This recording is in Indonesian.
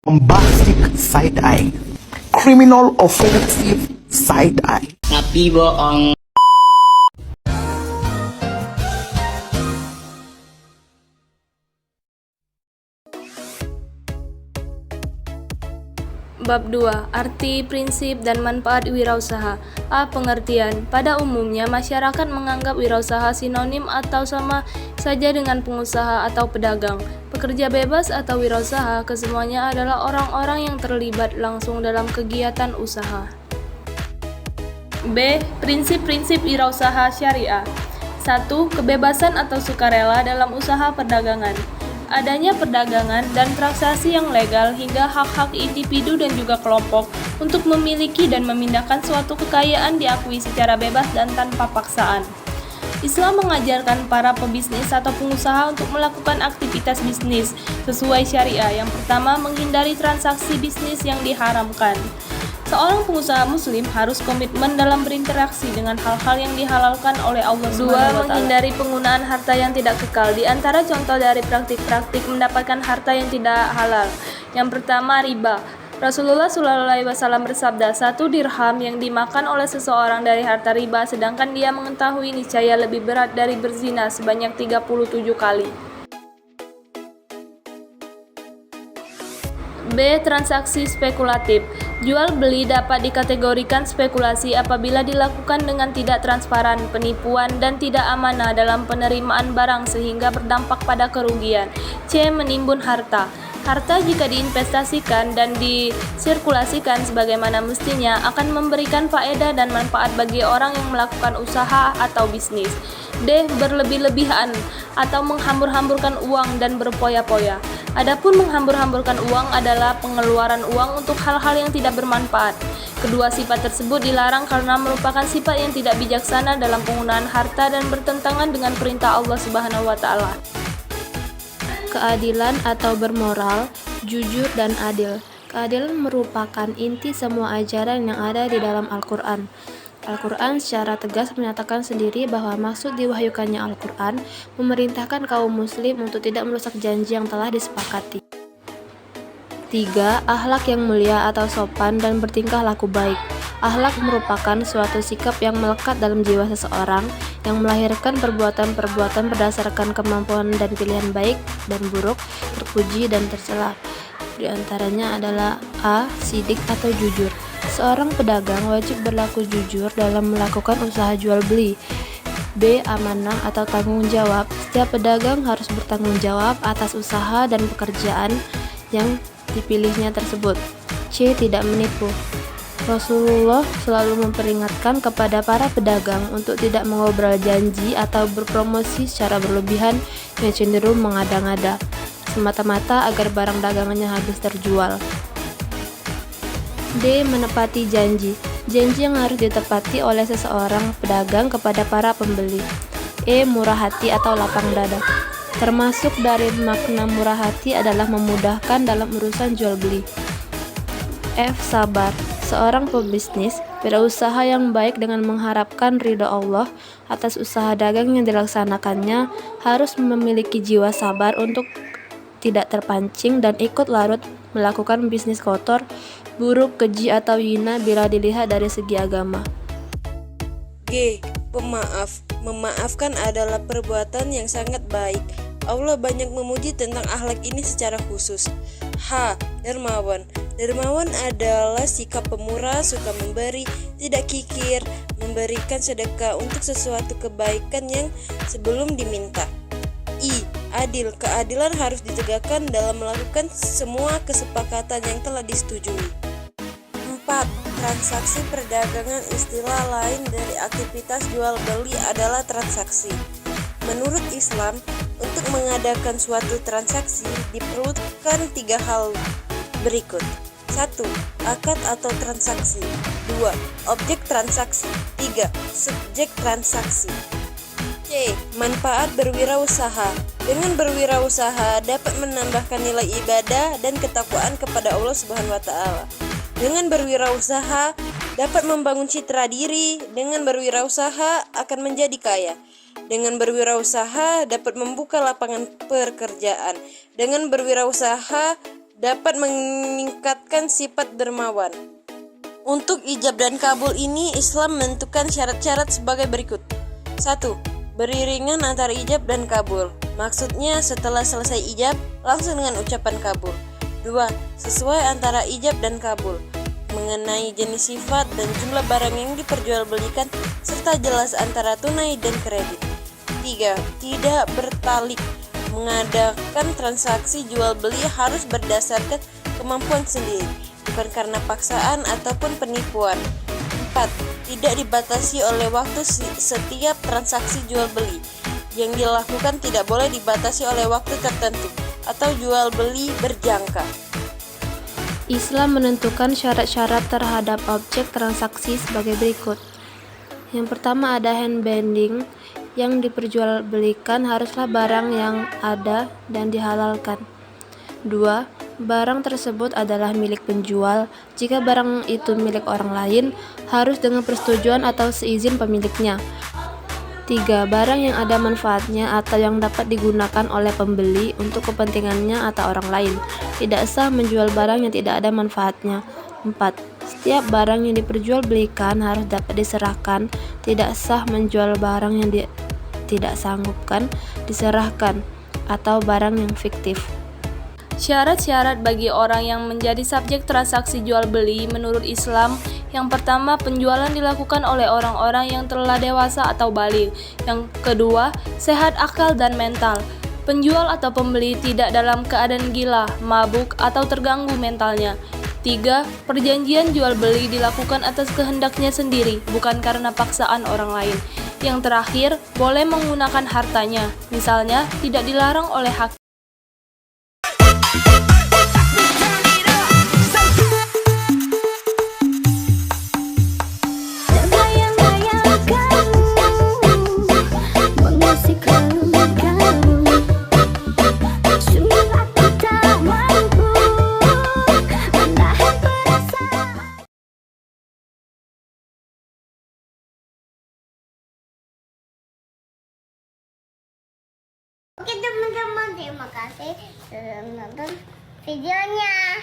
Bombastic side-eye, criminal offensive side-eye. Tapi bohong. Bab 2. Arti, prinsip, dan manfaat wirausaha. A. Pengertian. Pada umumnya, masyarakat menganggap wirausaha sinonim atau sama saja dengan pengusaha atau pedagang. Pekerja bebas atau wirausaha kesemuanya adalah orang-orang yang terlibat langsung dalam kegiatan usaha. B. Prinsip-prinsip wirausaha syariah. 1. Kebebasan atau sukarela dalam usaha perdagangan. Adanya perdagangan dan transaksi yang legal hingga hak-hak individu dan juga kelompok untuk memiliki dan memindahkan suatu kekayaan diakui secara bebas dan tanpa paksaan. Islam mengajarkan para pebisnis atau pengusaha untuk melakukan aktivitas bisnis sesuai syariah. Yang pertama, menghindari transaksi bisnis yang diharamkan. Seorang pengusaha muslim harus komitmen dalam berinteraksi dengan hal-hal yang dihalalkan oleh Allah SWT. 2. Menghindari penggunaan harta yang tidak kekal. Di antara contoh dari praktik-praktik mendapatkan harta yang tidak halal. Yang pertama, riba. Rasulullah SAW bersabda, 1 dirham yang dimakan oleh seseorang dari harta riba, sedangkan dia mengetahui niscaya lebih berat dari berzina sebanyak 37 kali. B. Transaksi spekulatif. Jual beli dapat dikategorikan spekulasi apabila dilakukan dengan tidak transparan, penipuan, dan tidak amanah dalam penerimaan barang sehingga berdampak pada kerugian. C. Menimbun harta. Harta jika diinvestasikan dan disirkulasikan sebagaimana mestinya akan memberikan faedah dan manfaat bagi orang yang melakukan usaha atau bisnis. D. Berlebih-lebihan atau menghambur-hamburkan uang dan berpoya-poya. Adapun menghambur-hamburkan uang adalah pengeluaran uang untuk hal-hal yang tidak bermanfaat. Kedua sifat tersebut dilarang karena merupakan sifat yang tidak bijaksana dalam penggunaan harta dan bertentangan dengan perintah Allah Subhanahu wa taala. Keadilan atau bermoral, jujur dan adil. Keadilan merupakan inti semua ajaran yang ada di dalam Al-Quran. Al-Quran secara tegas menyatakan sendiri bahwa maksud diwahyukannya Al-Quran memerintahkan kaum muslim untuk tidak merusak janji yang telah disepakati. 3. Akhlak yang mulia atau sopan dan bertingkah laku baik. Akhlak merupakan suatu sikap yang melekat dalam jiwa seseorang yang melahirkan perbuatan-perbuatan berdasarkan kemampuan dan pilihan baik dan buruk, terpuji dan tercela. Di antaranya adalah A. Sidik atau jujur. Seorang pedagang wajib berlaku jujur dalam melakukan usaha jual beli. B. Amanah atau tanggung jawab. Setiap pedagang harus bertanggung jawab atas usaha dan pekerjaan yang dipilihnya tersebut. C. Tidak menipu. Rasulullah selalu memperingatkan kepada para pedagang untuk tidak mengobrol janji atau berpromosi secara berlebihan yang cenderung mengada-ngada, semata-mata agar barang dagangannya habis terjual. D. Menepati janji. Janji yang harus ditepati oleh seseorang pedagang kepada para pembeli. E. Murah hati atau lapang dada. Termasuk dari makna murah hati adalah memudahkan dalam urusan jual beli. F. Sabar. Seorang pebisnis berusaha yang baik dengan mengharapkan ridha Allah atas usaha dagang yang dilaksanakannya harus memiliki jiwa sabar untuk tidak terpancing dan ikut larut melakukan bisnis kotor, buruk, keji atau hina bila dilihat dari segi agama. G. Pemaaf. Memaafkan adalah perbuatan yang sangat baik. Allah banyak memuji tentang akhlak ini secara khusus. H. Dermawan. Dermawan adalah sikap pemurah, suka memberi, tidak kikir, memberikan sedekah untuk sesuatu kebaikan yang sebelum diminta. I. Adil. Keadilan harus ditegakkan dalam melakukan semua kesepakatan yang telah disetujui. 4. Transaksi perdagangan. Istilah lain dari aktivitas jual beli adalah transaksi. Menurut Islam, untuk mengadakan suatu transaksi diperlukan 3 hal berikut. 1. Akad atau transaksi. 2. Objek transaksi. 3. Subjek transaksi. C. Manfaat berwirausaha. Dengan berwirausaha dapat menambahkan nilai ibadah dan ketakwaan kepada Allah Subhanahu wa taala. Dengan berwirausaha dapat membangun citra diri. Dengan berwirausaha akan menjadi kaya. Dengan berwirausaha dapat membuka lapangan pekerjaan. Dengan berwirausaha dapat meningkatkan sifat dermawan. Untuk ijab dan kabul ini, Islam menentukan syarat-syarat sebagai berikut. 1. Beriringan antara ijab dan kabul. Maksudnya setelah selesai ijab, langsung dengan ucapan kabul. 2. Sesuai antara ijab dan kabul, mengenai jenis sifat dan jumlah barang yang diperjualbelikan, serta jelas antara tunai dan kredit. 3. Tidak bertalik. Mengadakan transaksi jual beli harus berdasarkan kemampuan sendiri, bukan karena paksaan ataupun penipuan. 4. Tidak dibatasi oleh waktu setiap transaksi jual beli. Yang dilakukan tidak boleh dibatasi oleh waktu tertentu atau jual beli berjangka. Islam menentukan syarat-syarat terhadap objek transaksi sebagai berikut. Yang pertama ada handbending. Yang diperjualbelikan haruslah barang yang ada dan dihalalkan. 2. Barang tersebut adalah milik penjual. Jika barang itu milik orang lain, harus dengan persetujuan atau seizin pemiliknya. 3. Barang yang ada manfaatnya atau yang dapat digunakan oleh pembeli untuk kepentingannya atau orang lain. Tidak sah menjual barang yang tidak ada manfaatnya. 4. Setiap barang yang diperjualbelikan harus dapat diserahkan. Tidak sah menjual barang yang tidak sanggupkan diserahkan atau barang yang fiktif. Syarat-syarat bagi orang yang menjadi subjek transaksi jual beli menurut Islam. Yang pertama, penjualan dilakukan oleh orang-orang yang telah dewasa atau baligh. Yang kedua, sehat akal dan mental. Penjual atau pembeli tidak dalam keadaan gila, mabuk, atau terganggu mentalnya. 3. Perjanjian jual beli dilakukan atas kehendaknya sendiri, bukan karena paksaan orang lain. Yang terakhir, boleh menggunakan hartanya, misalnya tidak dilarang oleh hakim. Oke teman-teman, terima kasih sudah menonton videonya.